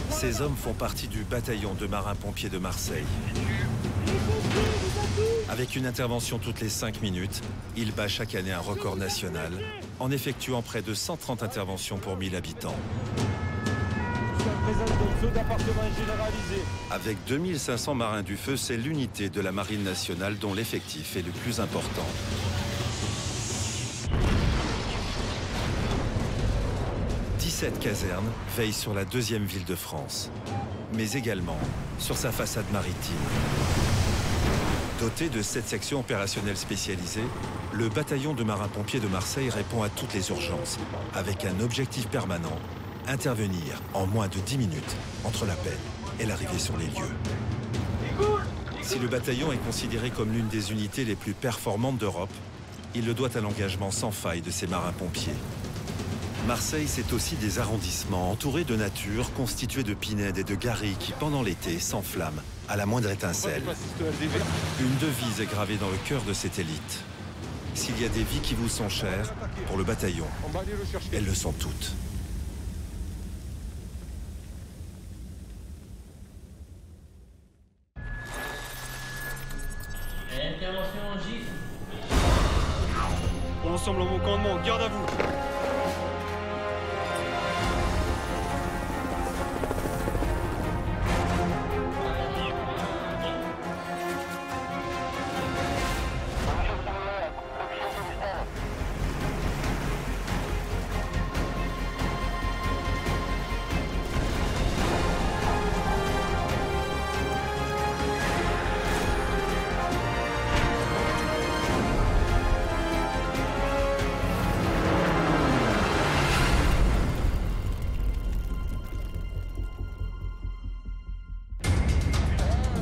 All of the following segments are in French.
Ces hommes font partie du bataillon de marins-pompiers de Marseille. Avec une intervention toutes les 5 minutes, il bat chaque année un record national en effectuant près de 130 interventions pour 1000 habitants. Avec 2500 marins du feu, c'est l'unité de la Marine nationale dont l'effectif est le plus important. Cette caserne veille sur la deuxième ville de France, mais également sur sa façade maritime. Doté de 7 sections opérationnelles spécialisées, le bataillon de marins-pompiers de Marseille répond à toutes les urgences, avec un objectif permanent, intervenir en moins de 10 minutes entre l'appel et l'arrivée sur les lieux. Si le bataillon est considéré comme l'une des unités les plus performantes d'Europe, il le doit à l'engagement sans faille de ses marins-pompiers. Marseille, c'est aussi des arrondissements entourés de nature, constitués de pinèdes et de garrigues qui, pendant l'été, s'enflamment à la moindre étincelle. Une devise est gravée dans le cœur de cette élite. S'il y a des vies qui vous sont chères, pour le bataillon, elles le sont toutes. Intervention en GIF. Pour l'ensemble en mon commandement, garde à vous.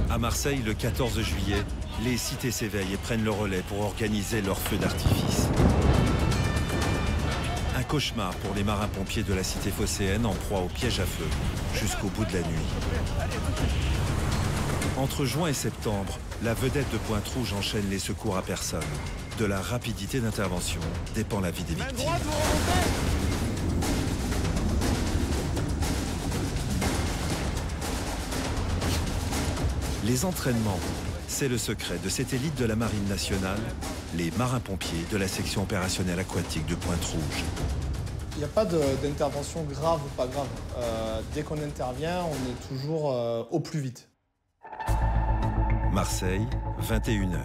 À Marseille, le 14 juillet, les cités s'éveillent et prennent le relais pour organiser leur feu d'artifice. Un cauchemar pour les marins-pompiers de la cité phocéenne en proie au piège à feu jusqu'au bout de la nuit. Entre juin et septembre, la vedette de Pointe-Rouge enchaîne les secours à personne. De la rapidité d'intervention dépend la vie des victimes. Les entraînements, c'est le secret de cette élite de la Marine nationale, les marins-pompiers de la section opérationnelle aquatique de Pointe-Rouge. Il n'y a pas d'intervention grave ou pas grave. Dès qu'on intervient, on est toujours au plus vite. Marseille, 21h.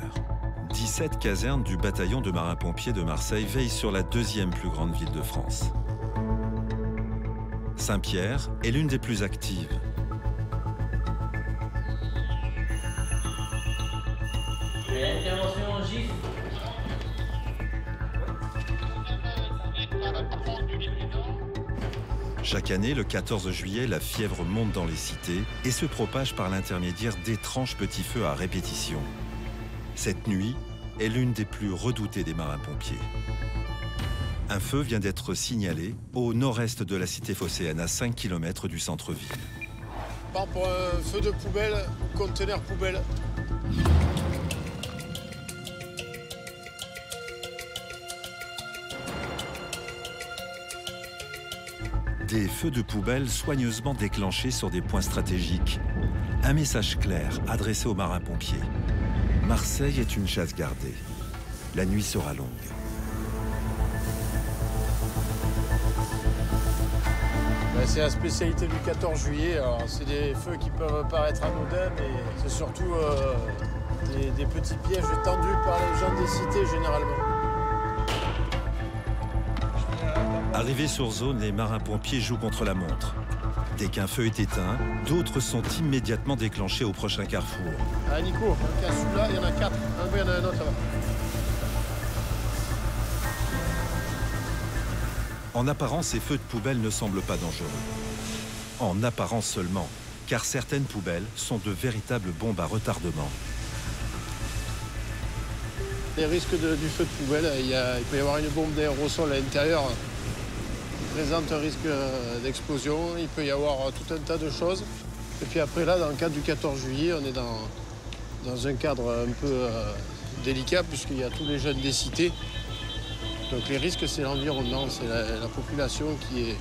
17 casernes du bataillon de marins-pompiers de Marseille veillent sur la deuxième plus grande ville de France. Saint-Pierre est l'une des plus actives. Intervention en GIF. Chaque année, le 14 juillet, la fièvre monte dans les cités et se propage par l'intermédiaire d'étranges petits feux à répétition. Cette nuit est l'une des plus redoutées des marins-pompiers. Un feu vient d'être signalé au nord-est de la cité phocéenne, à 5 km du centre-ville. Par pour un feu de poubelle, conteneur poubelle. Des feux de poubelle soigneusement déclenchés sur des points stratégiques. Un message clair adressé aux marins-pompiers. Marseille est une chasse gardée. La nuit sera longue. C'est la spécialité du 14 juillet. C'est des feux qui peuvent paraître anodins, mais c'est surtout des petits pièges tendus par les gens des cités généralement. Arrivés sur zone, les marins-pompiers jouent contre la montre. Dès qu'un feu est éteint, d'autres sont immédiatement déclenchés au prochain carrefour. Ah Nico, celui-là, il y en a 4. Il y en a un autre là. En apparence, ces feux de poubelle ne semblent pas dangereux. En apparence seulement, car certaines poubelles sont de véritables bombes à retardement. Les risques du feu de poubelle, il peut y avoir une bombe d'aérosol à l'intérieur qui présente un risque d'explosion. Il peut y avoir tout un tas de choses. Et puis après là, dans le cadre du 14 juillet, on est dans un cadre un peu délicat puisqu'il y a tous les jeunes des cités. Donc les risques, c'est l'environnement, c'est la population qui est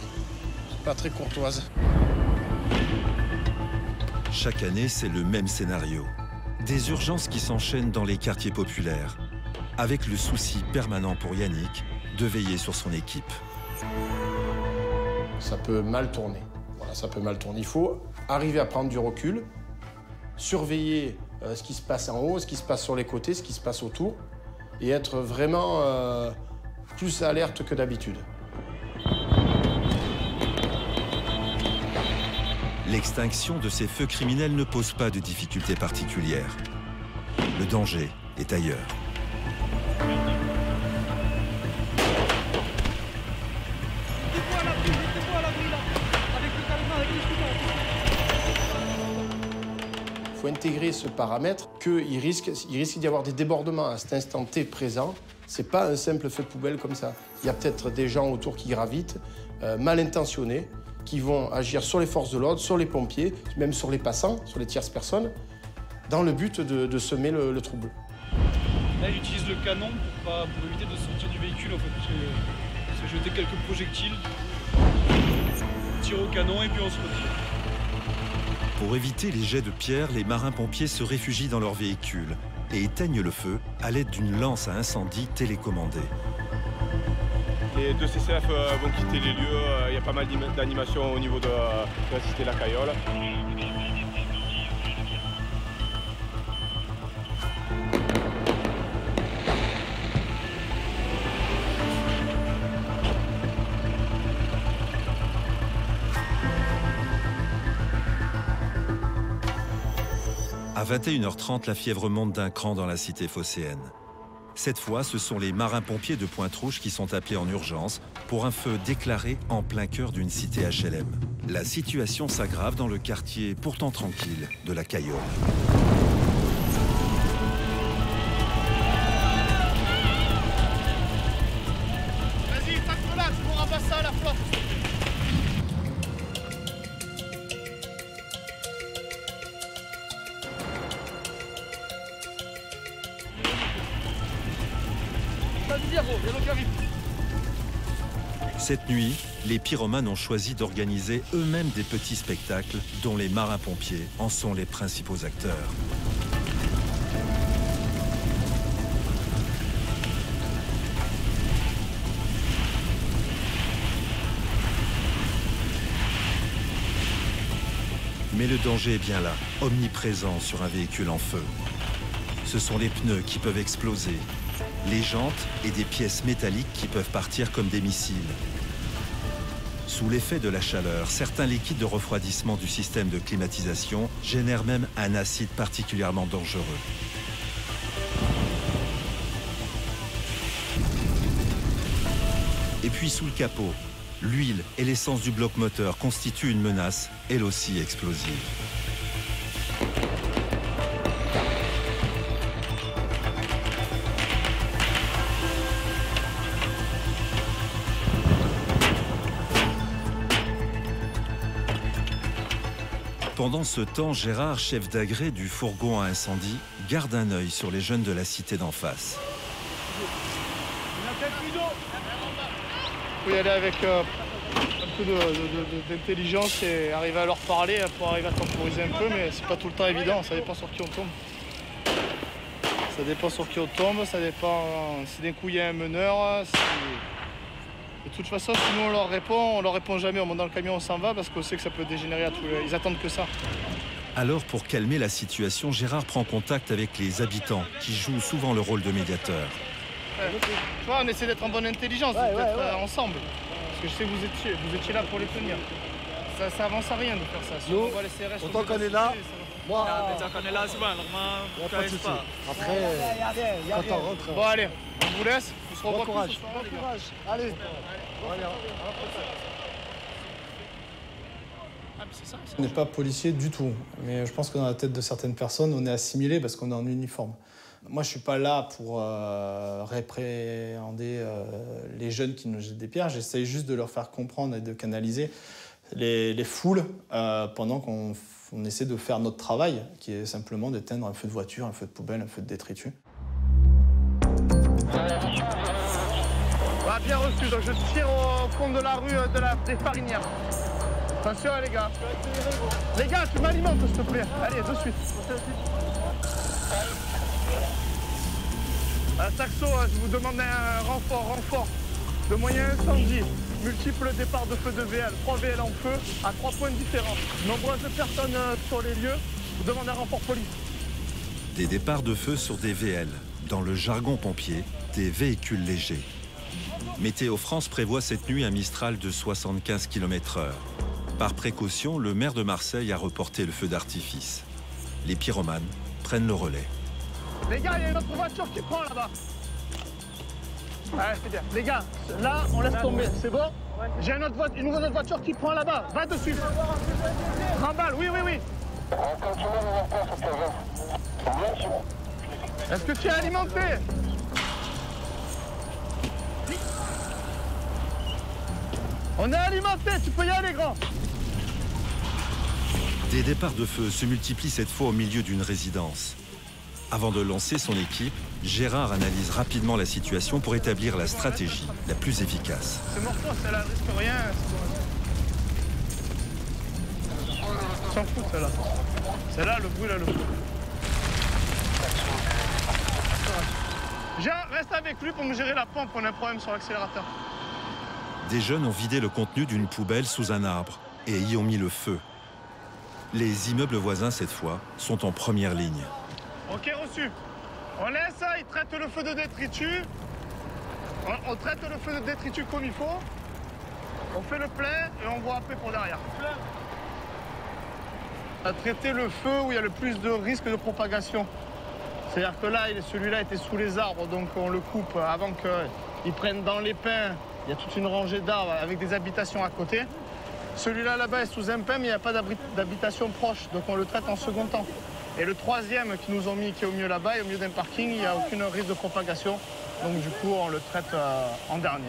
pas très courtoise. Chaque année, c'est le même scénario. Des urgences qui s'enchaînent dans les quartiers populaires, avec le souci permanent pour Yannick de veiller sur son équipe. Ça peut mal tourner. Voilà, ça peut mal tourner. Il faut arriver à prendre du recul, surveiller ce qui se passe en haut, ce qui se passe sur les côtés, ce qui se passe autour, et être vraiment plus alerte que d'habitude. L'extinction de ces feux criminels ne pose pas de difficultés particulières. Le danger est ailleurs. Il faut intégrer ce paramètre qu'il risque d'y avoir des débordements à cet instant T présent. Ce n'est pas un simple feu de poubelle comme ça. Il y a peut-être des gens autour qui gravitent, mal intentionnés, qui vont agir sur les forces de l'ordre, sur les pompiers, même sur les passants, sur les tierces personnes, dans le but de semer le trouble. Là, il utilise le canon pour éviter de sortir du véhicule, en fait. C'est jeter quelques projectiles, tire au canon et puis on se retire. Pour éviter les jets de pierre, les marins-pompiers se réfugient dans leur véhicule et éteignent le feu à l'aide d'une lance à incendie télécommandée. Les deux CCF vont quitter les lieux. Il y a pas mal d'animations au niveau de la cité La Cayolle. À 21h30, la fièvre monte d'un cran dans la cité phocéenne. Cette fois, ce sont les marins-pompiers de Pointe-Rouge qui sont appelés en urgence pour un feu déclaré en plein cœur d'une cité HLM. La situation s'aggrave dans le quartier pourtant tranquille de La Cayolle. Vas-y, tape là, tu pourras passer à la flotte. Cette nuit, les pyromanes ont choisi d'organiser eux-mêmes des petits spectacles dont les marins-pompiers en sont les principaux acteurs. Mais le danger est bien là, omniprésent sur un véhicule en feu. Ce sont les pneus qui peuvent exploser, les jantes et des pièces métalliques qui peuvent partir comme des missiles. Sous l'effet de la chaleur, certains liquides de refroidissement du système de climatisation génèrent même un acide particulièrement dangereux. Et puis sous le capot, l'huile et l'essence du bloc moteur constituent une menace, elle aussi explosive. Pendant ce temps, Gérard, chef d'agré du fourgon à incendie, garde un œil sur les jeunes de la cité d'en face. Il faut y aller avec un peu d'intelligence et arriver à leur parler pour arriver à temporiser un peu, mais c'est pas tout le temps évident, ça dépend sur qui on tombe. Ça dépend sur qui on tombe, ça dépend si d'un coup il y a un meneur. De toute façon, si nous on leur répond jamais, on monte dans le camion, on s'en va parce qu'on sait que ça peut dégénérer à tout. Ils attendent que ça. Alors, pour calmer la situation, Gérard prend contact avec les habitants qui jouent souvent le rôle de médiateur. Tu vois, on essaie d'être en bonne intelligence, d'être ensemble. Parce que je sais que vous étiez là pour les tenir. Ça avance à rien de faire ça. Si on voit les CRS, autant qu'on est là, moi, Quand on est là, c'est bon, normalement, on pas de soucis. Après, quand on rentre, bon, allez, on vous laisse. On se revoit bon courage. plus ce soir, les gars. Bon courage. Allez. On n'est pas policier du tout, mais je pense que dans la tête de certaines personnes, on est assimilé parce qu'on est en uniforme. Moi, je ne suis pas là pour répréhender les jeunes qui nous jettent des pierres. J'essaye juste de leur faire comprendre et de canaliser les foules pendant qu'on essaie de faire notre travail, qui est simplement d'éteindre un feu de voiture, un feu de poubelle, un feu de détritus. Bien reçu, donc je tire au fond de la rue des Farinières. Attention les gars. Les gars, tu m'alimentes s'il te plaît. Allez, de suite. À Saxo, je vous demande un renfort de moyens incendie. Multiples départs de feu de VL, 3 VL en feu à 3 points différents. Nombreuses personnes sur les lieux. Je vous demande un renfort police. Des départs de feu sur des VL. Dans le jargon pompier, des véhicules légers. Météo France prévoit cette nuit un Mistral de 75 km/h. Par précaution, le maire de Marseille a reporté le feu d'artifice. Les pyromanes prennent le relais. Les gars, il y a une autre voiture qui prend là-bas. Ouais, c'est bien. Les gars, là, on laisse tomber, c'est bon? J'ai une autre voiture qui prend là-bas. Va dessus. Remballe, oui. Est-ce que tu es alimenté? On est alimenté, tu peux y aller, grand. Des départs de feu se multiplient cette fois au milieu d'une résidence. Avant de lancer son équipe, Gérard analyse rapidement la situation pour établir la stratégie la plus efficace. C'est morceau, celle-là, elle risque rien. S'en fout, celle-là. Celle-là, le bruit, là, le bruit. Gérard, reste avec lui pour me gérer la pompe, on a un problème sur l'accélérateur. Des jeunes ont vidé le contenu d'une poubelle sous un arbre et y ont mis le feu. Les immeubles voisins, cette fois, sont en première ligne. Ok, reçu. On laisse ça, il traite le feu de détritus. On traite le feu de détritus comme il faut. On fait le plein et on voit après pour derrière. On a traité le feu où il y a le plus de risque de propagation. C'est-à-dire que là, celui-là était sous les arbres, donc on le coupe avant qu'ils prennent dans les pins. Il y a toute une rangée d'arbres avec des habitations à côté. Celui-là, là-bas, est sous un pin, mais il n'y a pas d'habitation proche, donc on le traite en second temps. Et le troisième qu'ils nous ont mis, qui est au milieu là-bas, et au milieu d'un parking, il n'y a aucun risque de propagation. Donc du coup, on le traite en dernier.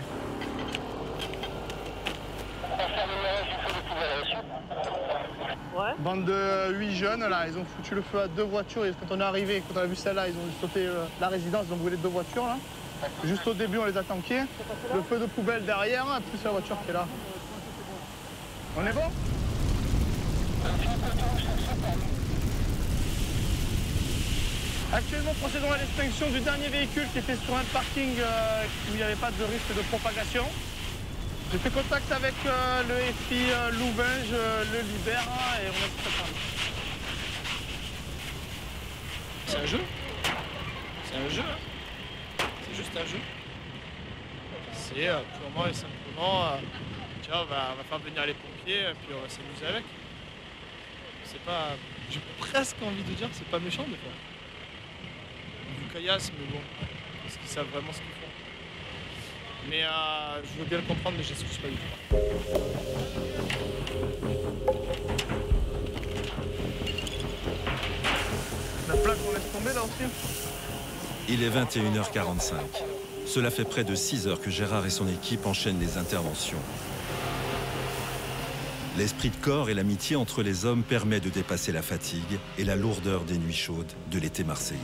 Ouais. Bande de 8 jeunes, là, ils ont foutu le feu à 2 voitures. Et quand on est arrivé, quand on a vu celle-là, ils ont sauté la résidence, ils ont brûlé 2 voitures, là. Juste au début, on les a tankés. Le feu de poubelle derrière, plus la voiture qui est là. On est bon? Actuellement, procédons à l'extinction du dernier véhicule qui était sur un parking où il n'y avait pas de risque de propagation. J'ai fait contact avec le FI Louvain, je le libère et on a tout ça. C'est un jeu. C'est un jeu. C'est juste un jeu. C'est purement et simplement, tiens, on va faire venir les pompiers et puis on va s'amuser avec. C'est pas... J'ai presque envie de dire que c'est pas méchant des fois. Du caillasse, mais bon, parce qu'ils savent vraiment ce qu'ils font. Mais je veux bien le comprendre, mais je ne suis pas du tout. La plaque, on laisse tomber là aussi. Il est 21h45. Cela fait près de 6 heures que Gérard et son équipe enchaînent les interventions. L'esprit de corps et l'amitié entre les hommes permet de dépasser la fatigue et la lourdeur des nuits chaudes de l'été marseillais.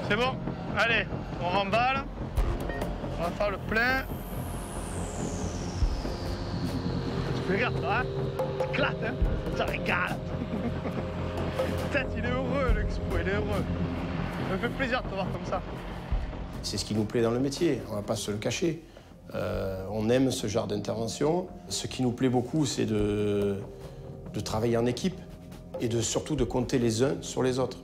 C'est bon, allez, on remballe. On va faire le plein. Tu regardes ça, hein? Ça éclate, hein? Ça régale. Peut-être il est heureux, l'expo, il est heureux. Ça me fait plaisir de te voir comme ça. C'est ce qui nous plaît dans le métier, on ne va pas se le cacher. On aime ce genre d'intervention. Ce qui nous plaît beaucoup, c'est de travailler en équipe et surtout de compter les uns sur les autres.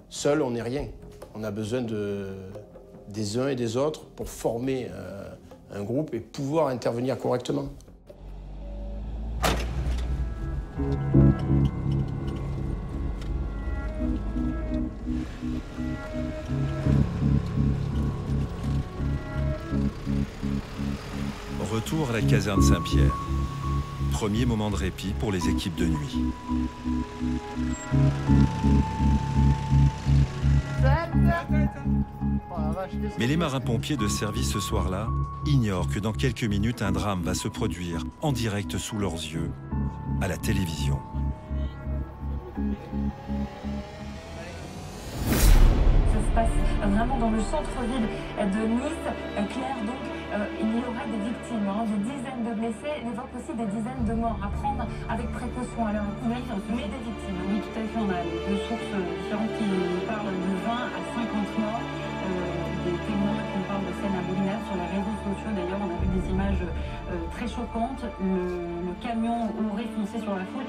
Seul, on n'est rien. On a besoin des uns et des autres pour former un groupe et pouvoir intervenir correctement. Retour à la caserne Saint-Pierre. Premier moment de répit pour les équipes de nuit. Mais les marins-pompiers de service ce soir-là ignorent que dans quelques minutes, un drame va se produire en direct sous leurs yeux, à la télévision. Ce se passe vraiment dans le centre-ville de Nice. Claire, donc, il y aurait des victimes, des dizaines de blessés. Il évoque aussi des dizaines de morts à prendre avec précaution à l'heure actuelle. Mais des victimes, oui, tout à fait. On a deux sources différentes qui parlent de 20 à 50 morts. Des témoins qui nous parlent de scènes abominables sur les réseaux sociaux. D'ailleurs, on a vu des images très choquantes. Le camion aurait foncé sur la foule.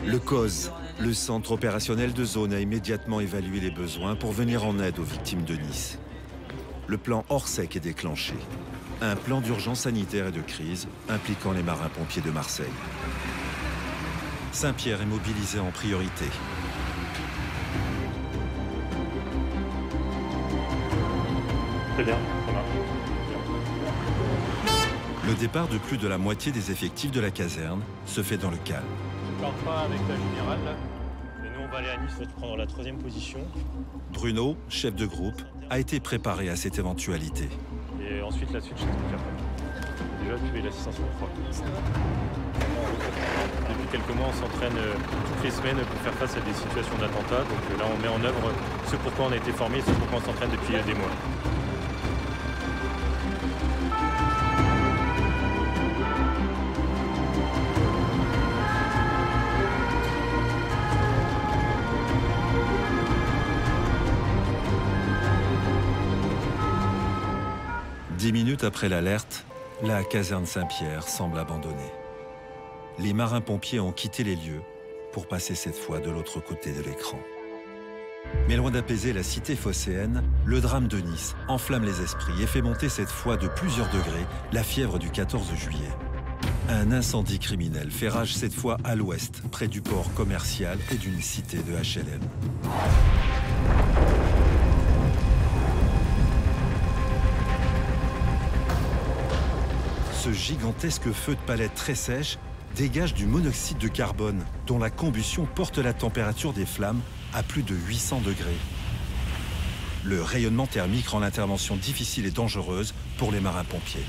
Le COS, le centre opérationnel de zone, a immédiatement évalué les besoins pour venir en aide aux victimes de Nice. Le plan Orsec est déclenché. Un plan d'urgence sanitaire et de crise impliquant les marins-pompiers de Marseille. Saint-Pierre est mobilisé en priorité. Très bien, ça marche. Le départ de plus de la moitié des effectifs de la caserne se fait dans le calme. Je pars pas avec la générale là. Et nous on va aller à Nice, on va prendre la 3e position. Bruno, chef de groupe, a été préparé à cette éventualité. Et ensuite la suite, je t'explique après. Déjà tu es l'assistance pour 3. Depuis quelques mois on s'entraîne toutes les semaines pour faire face à des situations d'attentat. Donc là on met en œuvre ce pourquoi on a été formé, ce pourquoi on s'entraîne depuis des mois. Dix minutes après l'alerte, la caserne Saint-Pierre semble abandonnée. Les marins-pompiers ont quitté les lieux pour passer cette fois de l'autre côté de l'écran. Mais loin d'apaiser la cité phocéenne, le drame de Nice enflamme les esprits et fait monter cette fois de plusieurs degrés la fièvre du 14 juillet. Un incendie criminel fait rage cette fois à l'ouest, près du port commercial et d'une cité de HLM. Ce gigantesque feu de palette très sèche dégage du monoxyde de carbone dont la combustion porte la température des flammes à plus de 800 degrés. Le rayonnement thermique rend l'intervention difficile et dangereuse pour les marins-pompiers.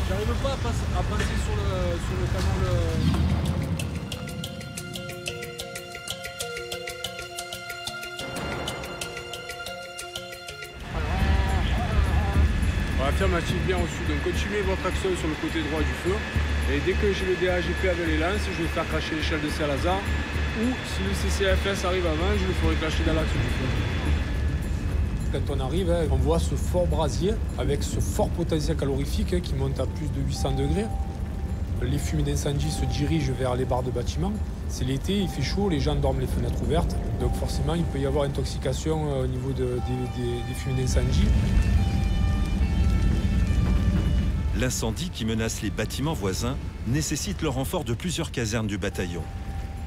J'arrive pas à passer sur le canal. Affirmatif, bien reçu. Donc continuez votre action sur le côté droit du feu. Et dès que j'ai le DAGP avec les lances, je vais faire cracher l'échelle de Saint-Lazare. Ou si le CCFS arrive avant, je le ferai cracher dans l'axe du feu. Quand on arrive, on voit ce fort brasier avec ce fort potentiel calorifique qui monte à plus de 800 degrés. Les fumées d'incendie se dirigent vers les barres de bâtiment. C'est l'été, il fait chaud, les gens dorment les fenêtres ouvertes. Donc forcément, il peut y avoir intoxication au niveau des fumées d'incendie. L'incendie qui menace les bâtiments voisins nécessite le renfort de plusieurs casernes du bataillon.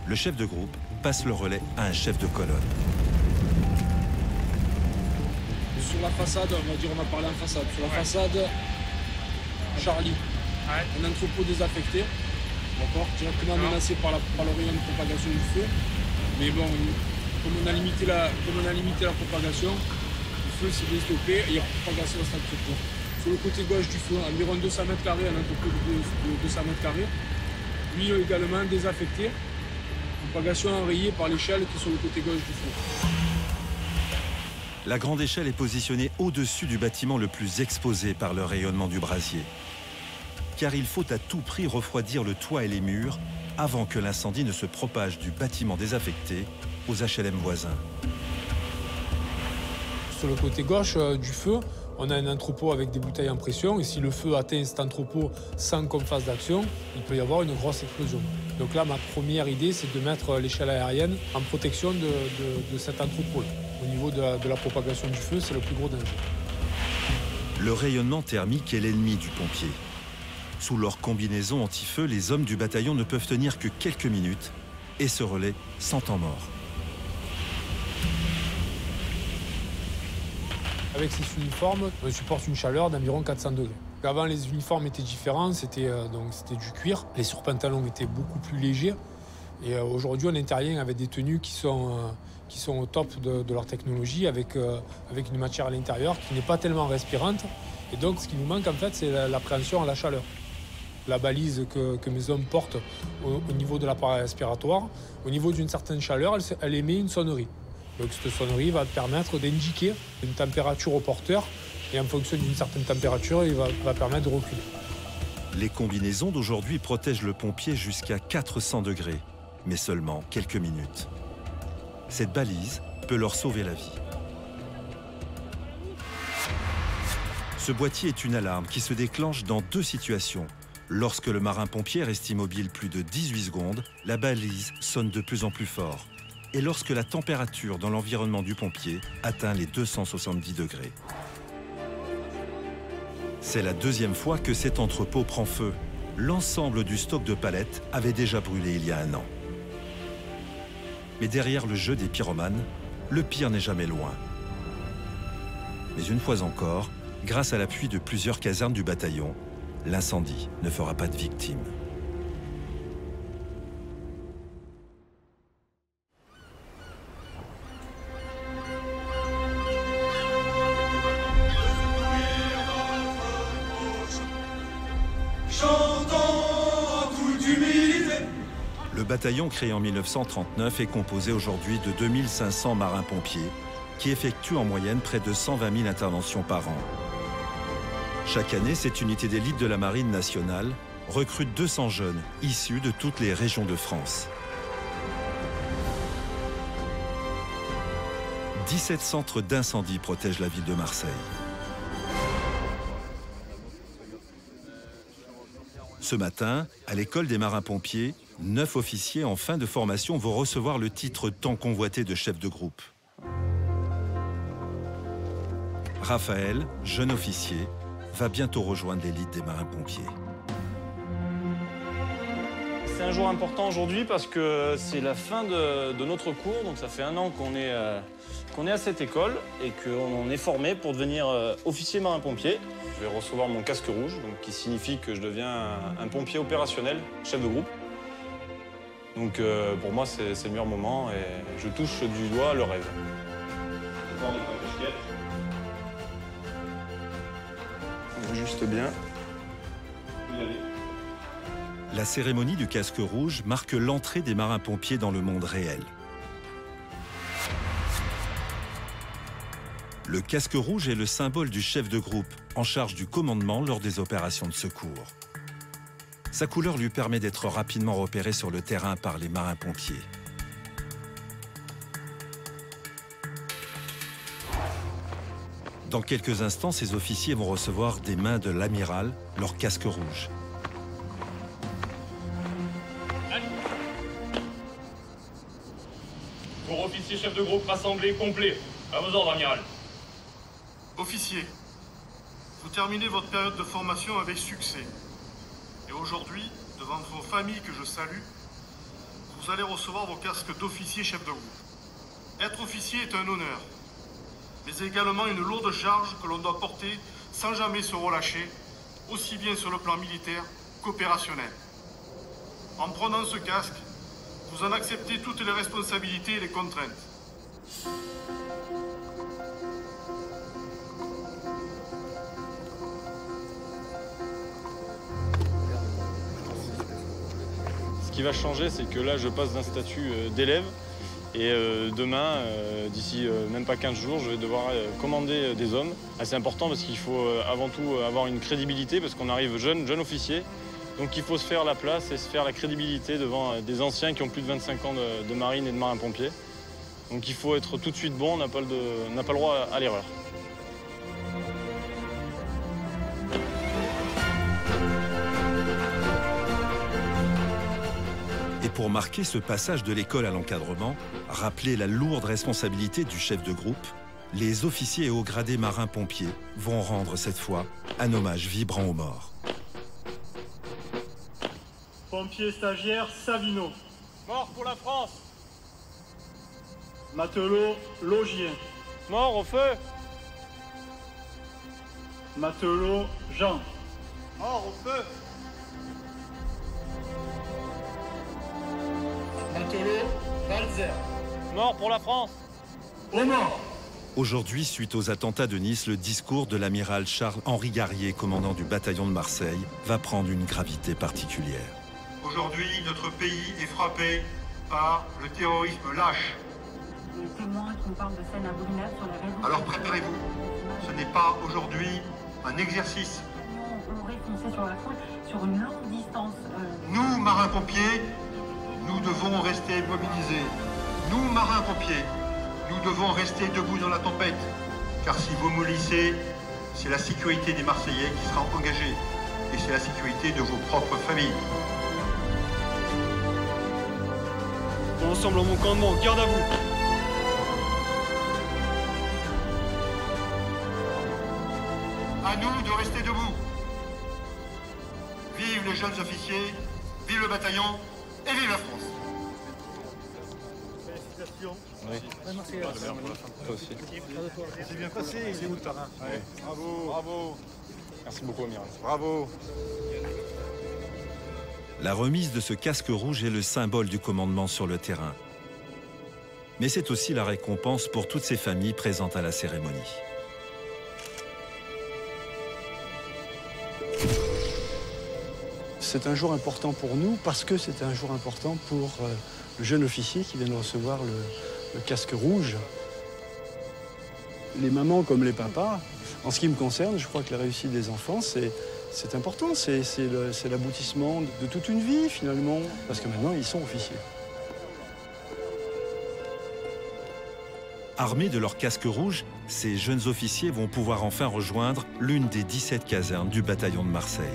Le chef de groupe passe le relais à un chef de colonne. Sur la façade, on a parlé en façade. Sur la façade, Charlie, un entrepôt désaffecté, directement menacé par le rayon de propagation du feu. Mais bon, comme on a limité la propagation, le feu s'est déstoppé et il y a propagation dans cet entrepôt. Sur le côté gauche du feu, environ 200 mètres carrés, un entrepôt de 200 mètres carrés. Lui également désaffecté, propagation enrayée par l'échelle qui est sur le côté gauche du feu. La grande échelle est positionnée au-dessus du bâtiment le plus exposé par le rayonnement du brasier. Car il faut à tout prix refroidir le toit et les murs avant que l'incendie ne se propage du bâtiment désaffecté aux HLM voisins. Sur le côté gauche du feu, on a un entrepôt avec des bouteilles en pression et si le feu atteint cet entrepôt sans qu'on fasse d'action, il peut y avoir une grosse explosion. Donc là, ma première idée, c'est de mettre l'échelle aérienne en protection de cet entrepôt. Au niveau de la propagation du feu, c'est le plus gros danger. Le rayonnement thermique est l'ennemi du pompier. Sous leur combinaison anti-feu, les hommes du bataillon ne peuvent tenir que quelques minutes et ce relais sans temps mort. Avec ces uniformes, on supporte une chaleur d'environ 400 degrés. Avant, les uniformes étaient différents, c'était du cuir. Les surpantalons étaient beaucoup plus légers. Et aujourd'hui, on intervient avec des tenues qui sont au top de leur technologie, avec une matière à l'intérieur qui n'est pas tellement respirante. Et donc, ce qui nous manque, en fait, c'est l'appréhension à la chaleur. La balise que mes hommes portent au niveau de l'appareil respiratoire, au niveau d'une certaine chaleur, elle émet une sonnerie. Donc, cette sonnerie va permettre d'indiquer une température au porteur, et en fonction d'une certaine température, il va permettre de reculer. Les combinaisons d'aujourd'hui protègent le pompier jusqu'à 400 degrés, mais seulement quelques minutes. Cette balise peut leur sauver la vie. Ce boîtier est une alarme qui se déclenche dans 2 situations. Lorsque le marin-pompier reste immobile plus de 18 secondes, la balise sonne de plus en plus fort. Et lorsque la température dans l'environnement du pompier atteint les 270 degrés. C'est la 2e fois que cet entrepôt prend feu. L'ensemble du stock de palettes avait déjà brûlé il y a 1 an. Mais derrière le jeu des pyromanes, le pire n'est jamais loin. Mais une fois encore, grâce à l'appui de plusieurs casernes du bataillon, l'incendie ne fera pas de victimes. Le bataillon créé en 1939 est composé aujourd'hui de 2500 marins-pompiers qui effectuent en moyenne près de 120 000 interventions par an. Chaque année, cette unité d'élite de la Marine nationale recrute 200 jeunes issus de toutes les régions de France. 17 centres d'incendie protègent la ville de Marseille. Ce matin, à l'école des marins-pompiers, 9 officiers en fin de formation vont recevoir le titre tant convoité de chef de groupe. Raphaël, jeune officier, va bientôt rejoindre l'élite des marins-pompiers. C'est un jour important aujourd'hui parce que c'est la fin de notre cours, donc ça fait 1 an qu'on est à cette école et qu'on est formé pour devenir officier marin-pompier. Je vais recevoir mon casque rouge, donc, qui signifie que je deviens un pompier opérationnel, chef de groupe. Donc pour moi, c'est le meilleur moment et je touche du doigt le rêve. Juste bien. La cérémonie du casque rouge marque l'entrée des marins-pompiers dans le monde réel. Le casque rouge est le symbole du chef de groupe en charge du commandement lors des opérations de secours. Sa couleur lui permet d'être rapidement repéré sur le terrain par les marins-pompiers. Dans quelques instants, ces officiers vont recevoir des mains de l'amiral leur casque rouge. Pour officier chef de groupe rassemblé complet. À vos ordres, amiral. Officiers, vous terminez votre période de formation avec succès. Et aujourd'hui, devant vos familles que je salue, vous allez recevoir vos casques d'officier chef de groupe. Être officier est un honneur, mais également une lourde charge que l'on doit porter sans jamais se relâcher, aussi bien sur le plan militaire qu'opérationnel. En prenant ce casque, vous en acceptez toutes les responsabilités et les contraintes. Ce qui va changer, c'est que là, je passe d'un statut d'élève et demain, d'ici même pas 15 jours, je vais devoir commander des hommes. C'est important parce qu'il faut avant tout avoir une crédibilité parce qu'on arrive jeune officier. Donc il faut se faire la place et se faire la crédibilité devant des anciens qui ont plus de 25 ans de marine et de marin-pompier. Donc il faut être tout de suite bon, on n'a pas le droit à l'erreur. Et pour marquer ce passage de l'école à l'encadrement, rappeler la lourde responsabilité du chef de groupe, les officiers et hauts gradés marins-pompiers vont rendre cette fois un hommage vibrant aux morts. Pompier stagiaire Savino. Mort pour la France. Matelot Logien. Mort au feu. Matelot Jean. Mort au feu. Appelez Walzer. Mort pour la France. Au mort. Aujourd'hui, suite aux attentats de Nice, le discours de l'amiral Charles-Henri Garrier, commandant du bataillon de Marseille, va prendre une gravité particulière. Aujourd'hui, notre pays est frappé par le terrorisme lâche. Les témoins qui nous parlent de scènes abominables sur les réseaux. Alors préparez-vous. Ce n'est pas aujourd'hui un exercice. On aurait foncé sur la foule sur une longue distance. Nous, marins-pompiers, nous devons rester mobilisés. Nous, marins-pompiers, nous devons rester debout dans la tempête. Car si vous mollissez, c'est la sécurité des Marseillais qui sera engagée. Et c'est la sécurité de vos propres familles. Ensemble en mon commandement, garde à vous. À nous de rester debout. Vive les jeunes officiers, vive le bataillon et vive la France. Félicitations. Oui. Merci. Toi aussi. C'est bien passé, il est où le terrain? Bravo, bravo. Merci beaucoup, amiral. Bravo. La remise de ce casque rouge est le symbole du commandement sur le terrain. Mais c'est aussi la récompense pour toutes ces familles présentes à la cérémonie. C'est un jour important pour nous parce que c'est un jour important pour le jeune officier qui vient de recevoir le casque rouge. Les mamans comme les papas, en ce qui me concerne, je crois que la réussite des enfants, c'est important. C'est l'aboutissement de toute une vie, finalement, parce que maintenant, ils sont officiers. Armés de leur casque rouge, ces jeunes officiers vont pouvoir enfin rejoindre l'une des 17 casernes du bataillon de Marseille.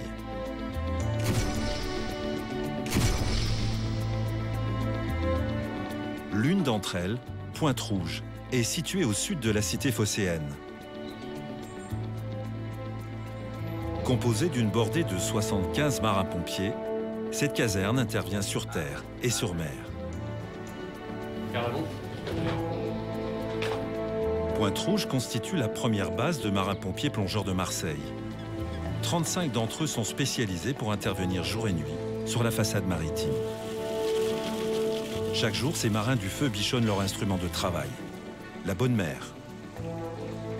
L'une d'entre elles, Pointe-Rouge, est située au sud de la cité phocéenne. Composée d'une bordée de 75 marins-pompiers, cette caserne intervient sur terre et sur mer. Pointe-Rouge constitue la première base de marins-pompiers plongeurs de Marseille. 35 d'entre eux sont spécialisés pour intervenir jour et nuit sur la façade maritime. Chaque jour, ces marins du feu bichonnent leur instrument de travail, la Bonne Mère.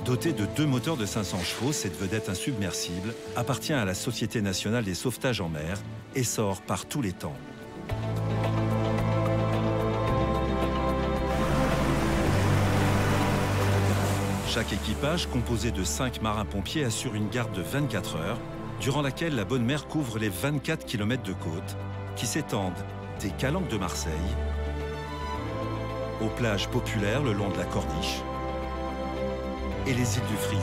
Dotée de 2 moteurs de 500 chevaux, cette vedette insubmersible appartient à la Société nationale des sauvetages en mer et sort par tous les temps. Chaque équipage, composé de 5 marins-pompiers, assure une garde de 24 heures, durant laquelle la Bonne Mère couvre les 24 km de côte qui s'étendent des Calanques de Marseille aux plages populaires le long de la Corniche et les îles du Frioul.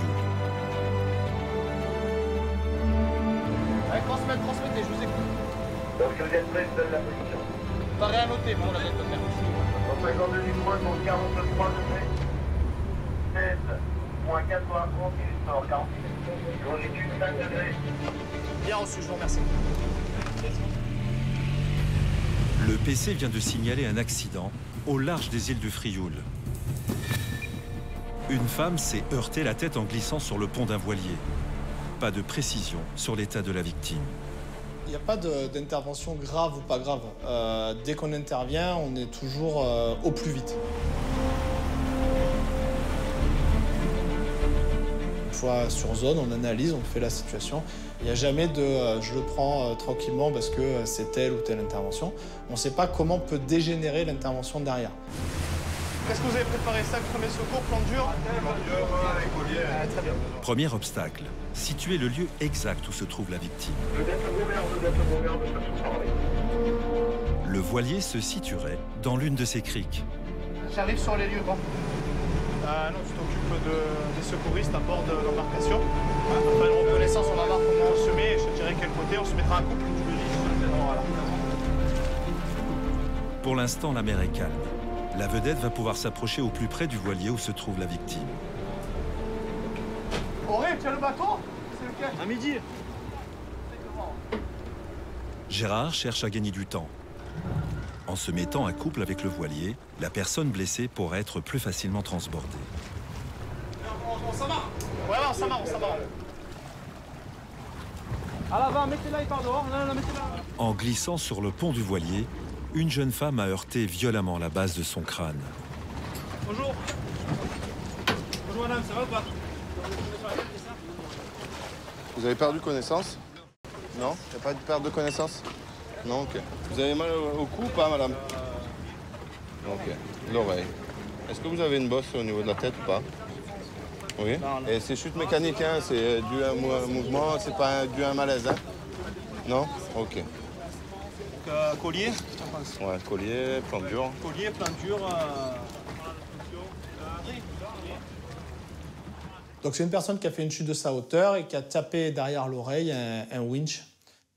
Allez, transmettez, je vous écoute. Donc si vous êtes prêts, je donne la position. Pareil à noter, bon, la lettre de mer. Votre 52 du point, donc 43 degrés. 16, moins 91 minutes nord, 40 minutes. Longitude 5 degrés. Bien reçu, je vous remercie. Le PC vient de signaler un accident au large des îles du Frioul. Une femme s'est heurtée la tête en glissant sur le pont d'un voilier. Pas de précision sur l'état de la victime. Il n'y a pas d'intervention grave ou pas grave. Dès qu'on intervient, on est toujours au plus vite. Une fois sur zone, on analyse, on fait la situation. Il n'y a jamais de je le prends tranquillement parce que c'est telle ou telle intervention. On ne sait pas comment peut dégénérer l'intervention derrière. Qu'est-ce que vous avez préparé? Sac, premier secours, plan dur? Très bien. Premier obstacle, situer le lieu exact où se trouve la victime. Le voilier se situerait dans l'une de ces criques. J'arrive sur les lieux, bon. Non, tu t'occupes des secouristes à bord de l'embarcation. Après une reconnaissance, on va voir comment on se met. Et je te dirai quel côté, on se mettra un couple. Voilà. Pour l'instant, la mer est calme. La vedette va pouvoir s'approcher au plus près du voilier où se trouve la victime. Auré, tu as le bateau? C'est lequel? À midi. Gérard cherche à gagner du temps. En se mettant en couple avec le voilier, la personne blessée pourrait être plus facilement transbordée. On s'en va. Ouais, on s'en va, on s'en va. À l'avant, mettez-la et par dehors. Non, mettez-la. En glissant sur le pont du voilier, une jeune femme a heurté violemment la base de son crâne. Bonjour. Bonjour madame, ça va ou pas? Vous avez perdu connaissance? Non? Il n'y a pas de perte de connaissance? Non, ok. Vous avez mal au cou ou pas, madame? Ok. L'oreille. Est-ce que vous avez une bosse au niveau de la tête ou pas? Oui. Et c'est chute mécanique, hein? C'est dû à un mouvement, c'est pas dû à un malaise, hein? Non? Ok. Collier? Ouais, collier, plan dur. Collier, planture. Donc c'est une personne qui a fait une chute de sa hauteur et qui a tapé derrière l'oreille un winch.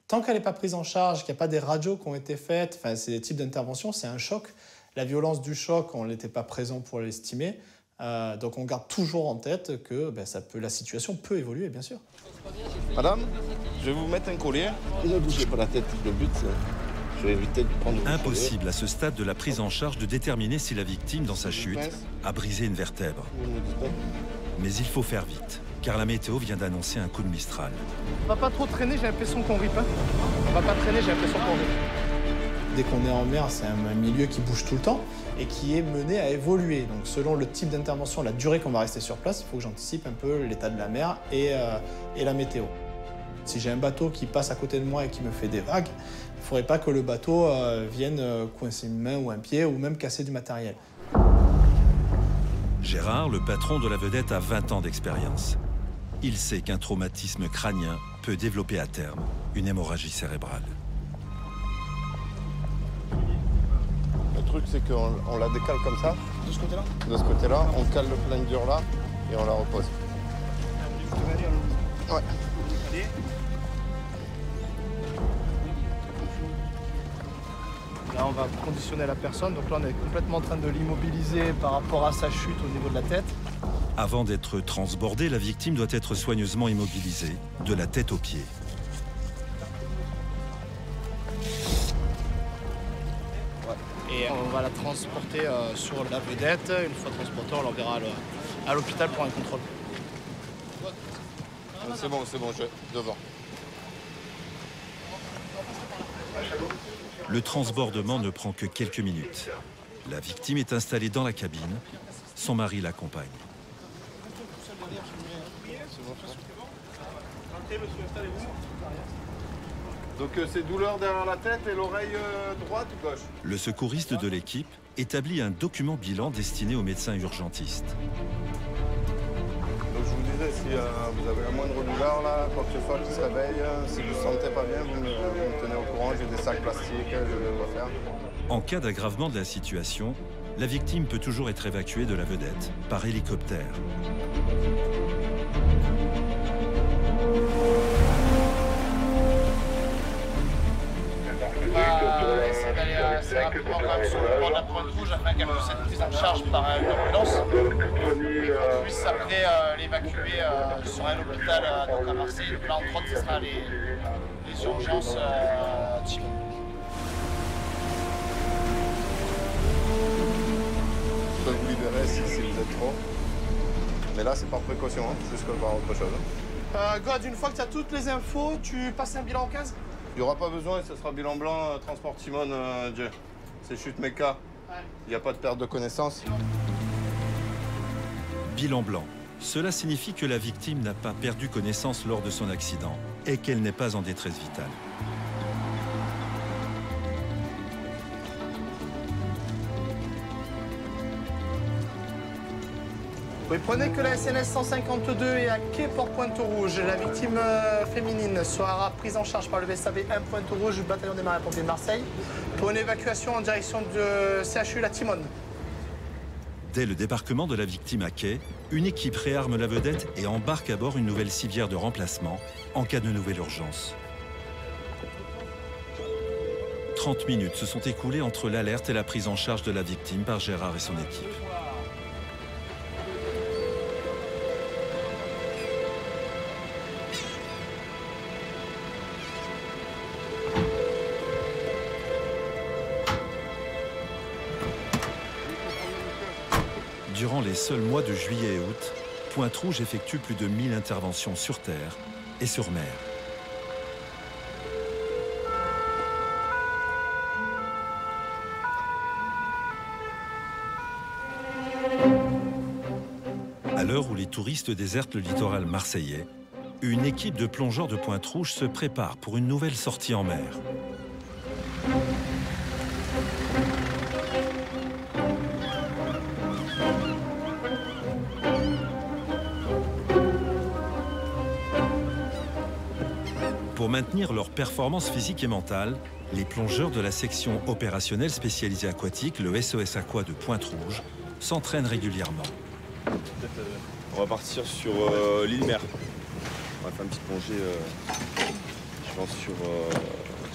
Tant qu'elle n'est pas prise en charge, qu'il n'y a pas des radios qui ont été faites, enfin c'est des types d'interventions, c'est un choc. La violence du choc, on n'était pas présent pour l'estimer. Donc on garde toujours en tête que la situation peut évoluer, bien sûr. Madame, je vais vous mettre un collier. Ne bougez pas la tête. Le but, je vais éviter de prendre... Impossible à ce stade de la prise en charge de déterminer si la victime, dans sa chute, a brisé une vertèbre. Mais il faut faire vite, car la météo vient d'annoncer un coup de Mistral. On va pas trop traîner, j'ai l'impression qu'on ripe. On va pas traîner, j'ai l'impression qu'on ripe. Dès qu'on est en mer, c'est un milieu qui bouge tout le temps et qui est mené à évoluer. Donc selon le type d'intervention, la durée qu'on va rester sur place, il faut que j'anticipe un peu l'état de la mer et la météo. Si j'ai un bateau qui passe à côté de moi et qui me fait des vagues, il ne faudrait pas que le bateau vienne coincer une main ou un pied ou même casser du matériel. Gérard, le patron de la vedette, a 20 ans d'expérience. Il sait qu'un traumatisme crânien peut développer à terme une hémorragie cérébrale. Le truc, c'est qu'on la décale comme ça. De ce côté-là? De ce côté-là, on cale le plein dur là et on la repose. Ouais. Là, on va conditionner la personne. Donc là, on est complètement en train de l'immobiliser par rapport à sa chute au niveau de la tête. Avant d'être transbordée, la victime doit être soigneusement immobilisée, de la tête aux pieds. Et on va la transporter sur la vedette. Une fois transportée, on l'enverra à l'hôpital pour un contrôle. C'est bon, je devant. Le transbordement ne prend que quelques minutes. La victime est installée dans la cabine. Son mari l'accompagne. Donc c'est douleur derrière la tête et l'oreille droite ou gauche? Le secouriste de l'équipe établit un document bilan destiné aux médecins urgentistes. Donc je vous disais, si vous avez la moindre douleur, là, quoi que ce soit qui se réveille, si vous ne sentez pas bien, vous me tenez au courant, j'ai des sacs plastiques, je vais le faire. En cas d'aggravement de la situation, la victime peut toujours être évacuée de la vedette par hélicoptère. On va essayer d'aller assez rapidement quand même sur le port de la Pointe-Rouge afin qu'elle puisse être prise en charge par une ambulance et qu'on puisse après l'évacuer sur un hôpital donc à Marseille. Donc là, entre autres, ce sera les urgences Timon. Je peux vous libérer si vous êtes trop. Mais là, c'est par précaution, hein, plus que par autre chose. God, une fois que tu as toutes les infos, tu passes un bilan en 15? Il n'y aura pas besoin, ce sera bilan blanc, transport Timon, Dieu. C'est chute méca. Il n'y a pas de perte de connaissance. Bilan blanc. Cela signifie que la victime n'a pas perdu connaissance lors de son accident et qu'elle n'est pas en détresse vitale. Vous prenez que la SNS 152 est à quai Port-Pointe-Rouge. La victime féminine sera prise en charge par le VSAV 1 Pointe-Rouge, bataillon des marins-pompiers de Marseille, pour une évacuation en direction de CHU La Timone. Dès le débarquement de la victime à quai, une équipe réarme la vedette et embarque à bord une nouvelle civière de remplacement en cas de nouvelle urgence. 30 minutes se sont écoulées entre l'alerte et la prise en charge de la victime par Gérard et son équipe. Durant les seuls mois de juillet et août, Pointe-Rouge effectue plus de 1000 interventions sur terre et sur mer. À l'heure où les touristes désertent le littoral marseillais, une équipe de plongeurs de Pointe-Rouge se prépare pour une nouvelle sortie en mer. Pour maintenir leur performance physique et mentale, les plongeurs de la section opérationnelle spécialisée aquatique, le SOS Aqua de Pointe-Rouge, s'entraînent régulièrement. On va partir sur l'île Mer. On va faire une petite plongée, je pense,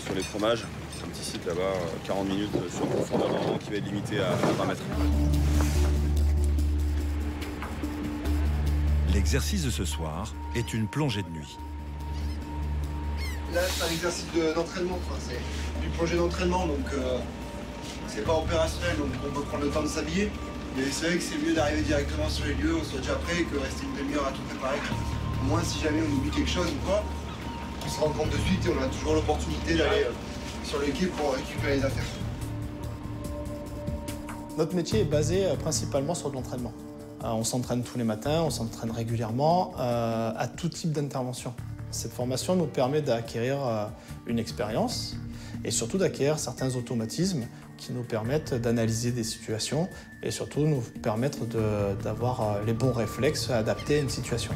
sur les fromages. C'est un petit site là-bas, 40 minutes sur profondeur normalement qui va être limité à 20 mètres. L'exercice de ce soir est une plongée de nuit. Là, c'est un exercice d'entraînement. C'est une plongée d'entraînement, donc c'est pas opérationnel, donc on peut prendre le temps de s'habiller. Mais c'est vrai que c'est mieux d'arriver directement sur les lieux, on soit déjà prêt, que rester une demi-heure à tout préparer. Au moins, si jamais on oublie quelque chose ou quoi, on se rend compte de suite et on a toujours l'opportunité d'aller sur le quai pour récupérer les affaires. Notre métier est basé principalement sur de l'entraînement. On s'entraîne tous les matins, on s'entraîne régulièrement à tout type d'intervention. Cette formation nous permet d'acquérir une expérience et surtout d'acquérir certains automatismes qui nous permettent d'analyser des situations et surtout nous permettre d'avoir les bons réflexes adaptés à une situation.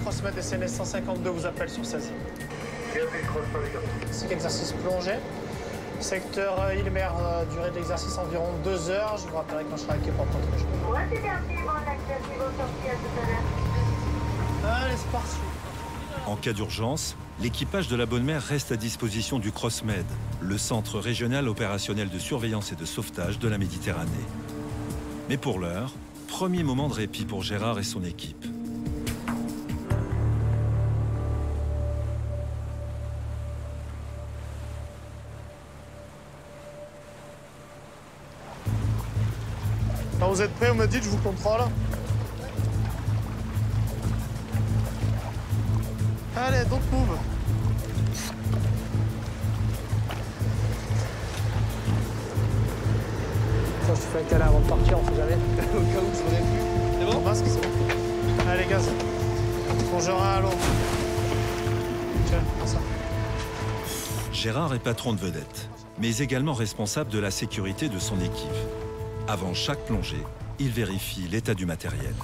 Crossmètre, SMS 152 vous appelle sur 16. 5 exercices plongés. Secteur île-mer, durée de l'exercice environ 2 heures. Je vous rappellerai quand je serai à quai pour Pointe-Rouge. Ouais, c'est merci, bon accès, vos sorties à tout à l'heure. Allez, c'est parti. En cas d'urgence, l'équipage de la Bonne Mer reste à disposition du CrossMed, le centre régional opérationnel de surveillance et de sauvetage de la Méditerranée. Mais pour l'heure, premier moment de répit pour Gérard et son équipe. Quand vous êtes prêts, vous me dites, je vous contrôle. Allez, don't move. Ça, je te fais un câlin avant de partir, on sait jamais. Au cas où, ça ne plus. C'est bon? Masque, c'est bon. Allez, gaz. Plongeur à l'eau. Tiens, prends ça. Gérard est patron de vedette, mais également responsable de la sécurité de son équipe. Avant chaque plongée, il vérifie l'état du matériel.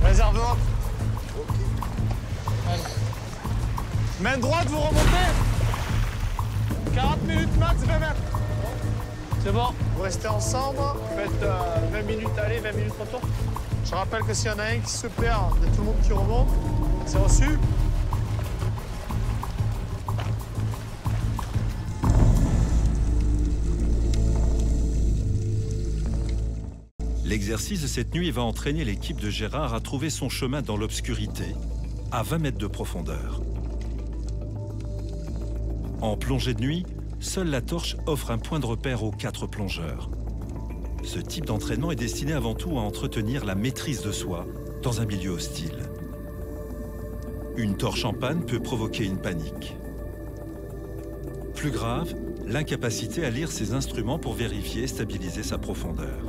Réservoir. Ok. Allez. Main droite, vous remontez. 40 minutes max, 20 mètres. C'est bon. Vous restez ensemble. Vous faites 20 minutes aller, 20 minutes retour. Je rappelle que s'il y en a un qui se perd, il y a tout le monde qui remonte. C'est reçu. L'exercice de cette nuit va entraîner l'équipe de Gérard à trouver son chemin dans l'obscurité, à 20 mètres de profondeur. En plongée de nuit, seule la torche offre un point de repère aux 4 plongeurs. Ce type d'entraînement est destiné avant tout à entretenir la maîtrise de soi dans un milieu hostile. Une torche en panne peut provoquer une panique. Plus grave, l'incapacité à lire ses instruments pour vérifier et stabiliser sa profondeur.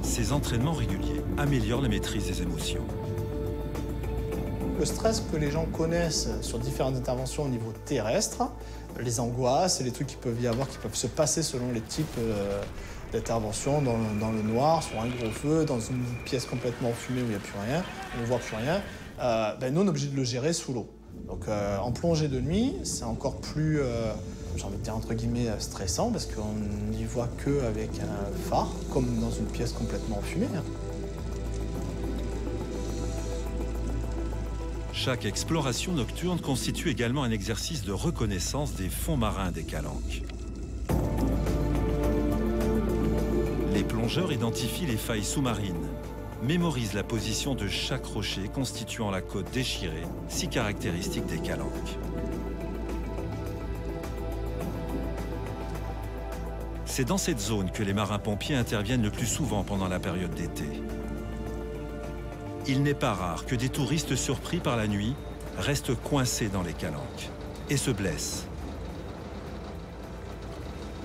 Ces entraînements réguliers améliorent la maîtrise des émotions. Le stress que les gens connaissent sur différentes interventions au niveau terrestre, les angoisses et les trucs qu'il peut y avoir qui peuvent se passer selon les types d'interventions dans le noir, sur un gros feu, dans une pièce complètement fumée où il n'y a plus rien, on ne voit plus rien, nous on est obligé de le gérer sous l'eau. Donc en plongée de nuit, c'est encore plus, j'ai envie de dire entre guillemets, stressant parce qu'on n'y voit qu'avec un phare, comme dans une pièce complètement fumée. Chaque exploration nocturne constitue également un exercice de reconnaissance des fonds marins des Calanques. Les plongeurs identifient les failles sous-marines, mémorisent la position de chaque rocher constituant la côte déchirée, si caractéristique des Calanques. C'est dans cette zone que les marins-pompiers interviennent le plus souvent pendant la période d'été. Il n'est pas rare que des touristes surpris par la nuit restent coincés dans les Calanques et se blessent.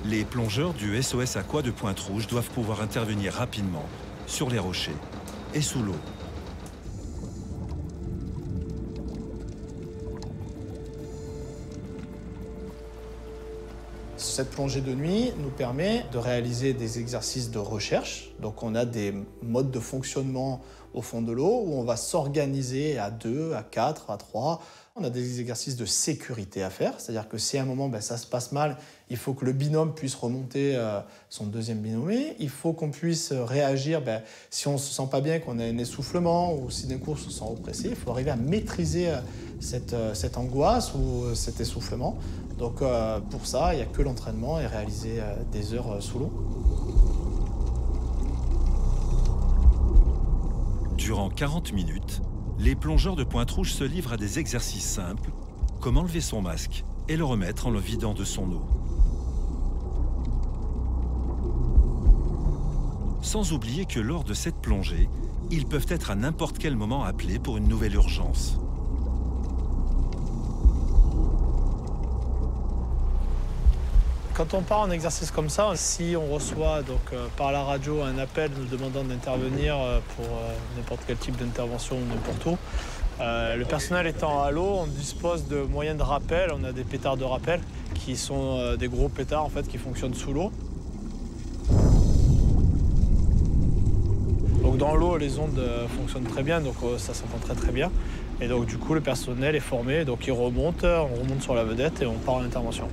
Les plongeurs du SOS Aqua de Pointe-Rouge doivent pouvoir intervenir rapidement sur les rochers et sous l'eau. Cette plongée de nuit nous permet de réaliser des exercices de recherche. Donc on a des modes de fonctionnement au fond de l'eau où on va s'organiser à 2, à 4, à 3. On a des exercices de sécurité à faire, c'est-à-dire que si à un moment ça se passe mal, il faut que le binôme puisse remonter son deuxième binômé. Il faut qu'on puisse réagir si on ne se sent pas bien, qu'on a un essoufflement ou si d'un coup on se sent oppressé. Il faut arriver à maîtriser cette angoisse ou cet essoufflement. Donc pour ça, il n'y a que l'entraînement et réaliser des heures sous l'eau. Durant 40 minutes, les plongeurs de Pointe-Rouge se livrent à des exercices simples, comme enlever son masque et le remettre en le vidant de son eau. Sans oublier que lors de cette plongée, ils peuvent être à n'importe quel moment appelés pour une nouvelle urgence. Quand on part en exercice comme ça, si on reçoit par la radio un appel nous demandant d'intervenir pour n'importe quel type d'intervention ou n'importe où, le personnel étant à l'eau, on dispose de moyens de rappel. On a des pétards de rappel qui sont des gros pétards en fait, qui fonctionnent sous l'eau. Donc dans l'eau, les ondes fonctionnent très bien, donc ça s'entend très très bien. Et donc du coup, le personnel est formé, donc il remonte, on remonte sur la vedette et on part en intervention.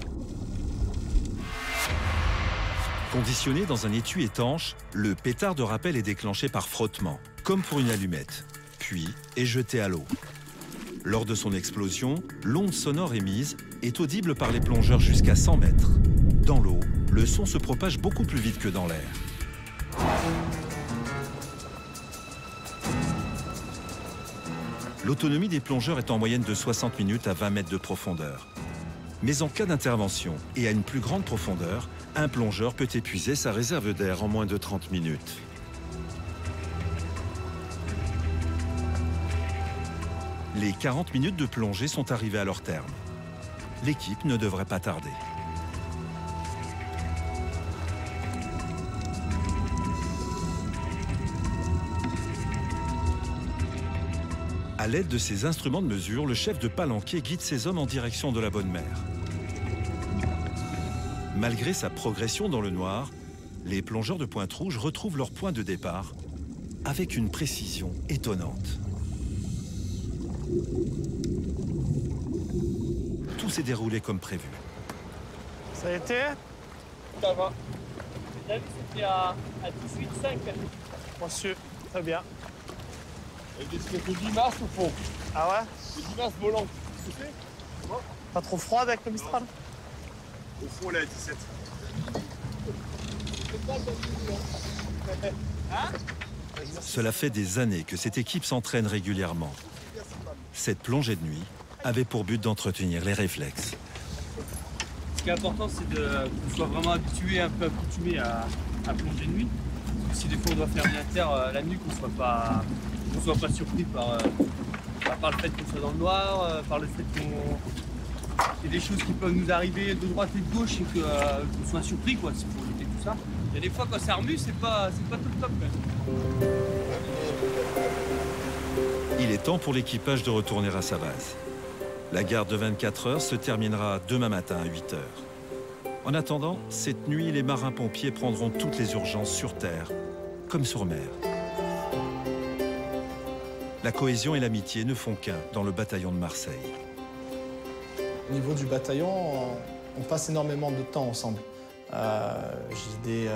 Conditionné dans un étui étanche, le pétard de rappel est déclenché par frottement, comme pour une allumette, puis est jeté à l'eau. Lors de son explosion, l'onde sonore émise est audible par les plongeurs jusqu'à 100 mètres. Dans l'eau, le son se propage beaucoup plus vite que dans l'air. L'autonomie des plongeurs est en moyenne de 60 minutes à 20 mètres de profondeur. Mais en cas d'intervention et à une plus grande profondeur, un plongeur peut épuiser sa réserve d'air en moins de 30 minutes. Les 40 minutes de plongée sont arrivées à leur terme. L'équipe ne devrait pas tarder. À l'aide de ses instruments de mesure, le chef de palanquet guide ses hommes en direction de la bonne mer. Malgré sa progression dans le noir, les plongeurs de Pointe-Rouge retrouvent leur point de départ avec une précision étonnante. Tout s'est déroulé comme prévu. Ça a été? Ça va. T'as vu, c'était à 18,5. Reçu, très bien. Et des limaces au fond. Ah ouais? Des limaces volantes. Tu sais? Pas trop froid avec le Mistral? Au fond, là, 17. Cela fait des années que cette équipe s'entraîne régulièrement. Cette plongée de nuit avait pour but d'entretenir les réflexes. Ce qui est important, c'est qu'on soit vraiment habitué, un peu accoutumé à plonger de nuit. Parce que si des fois on doit faire une inter la nuit, qu'on ne soit pas surpris par le fait qu'on soit dans le noir, par le fait qu'il y ait des choses qui peuvent nous arriver de droite et de gauche et qu'on soit surpris, quoi, s'il faut éviter tout ça. Il y a des fois quand ça remue, c'est pas tout le top. Il est temps pour l'équipage de retourner à sa base. La garde de 24 heures se terminera demain matin à 8 heures. En attendant, cette nuit, les marins-pompiers prendront toutes les urgences sur terre, comme sur mer. La cohésion et l'amitié ne font qu'un dans le bataillon de Marseille. Au niveau du bataillon, on passe énormément de temps ensemble. J'ai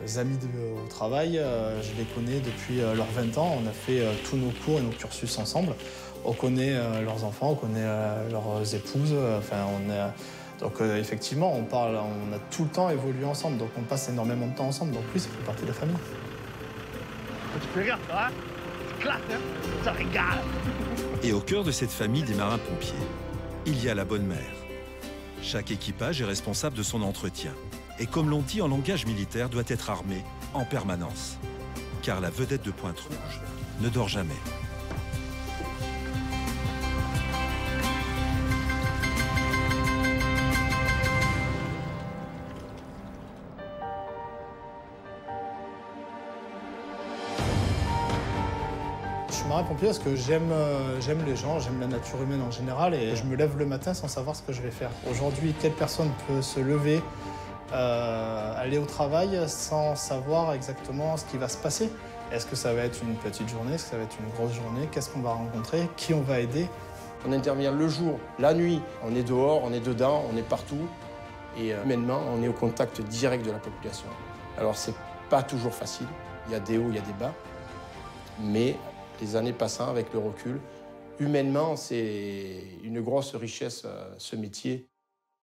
des amis au travail, je les connais depuis leurs 20 ans. On a fait tous nos cours et nos cursus ensemble. On connaît leurs enfants, on connaît leurs épouses. Donc effectivement, on a tout le temps évolué ensemble. Donc on passe énormément de temps ensemble. Donc oui, ça fait partie de la famille. Tu fais rire, toi, hein? C'est classe, hein? Ça régale. Et au cœur de cette famille des marins-pompiers, il y a la bonne mère. Chaque équipage est responsable de son entretien. Et comme l'on dit en langage militaire, doit être armé en permanence. Car la vedette de Pointe-Rouge ne dort jamais. Je suis marin-pompier parce que j'aime les gens, j'aime la nature humaine en général et je me lève le matin sans savoir ce que je vais faire. Aujourd'hui, quelle personne peut se lever, aller au travail sans savoir exactement ce qui va se passer? Est-ce que ça va être une petite journée? Est-ce que ça va être une grosse journée? Qu'est-ce qu'on va rencontrer? Qui on va aider? On intervient le jour, la nuit. On est dehors, on est dedans, on est partout. Et humainement, on est au contact direct de la population. Alors, c'est pas toujours facile. Il y a des hauts, il y a des bas. Mais les années passant, avec le recul, humainement, c'est une grosse richesse, ce métier.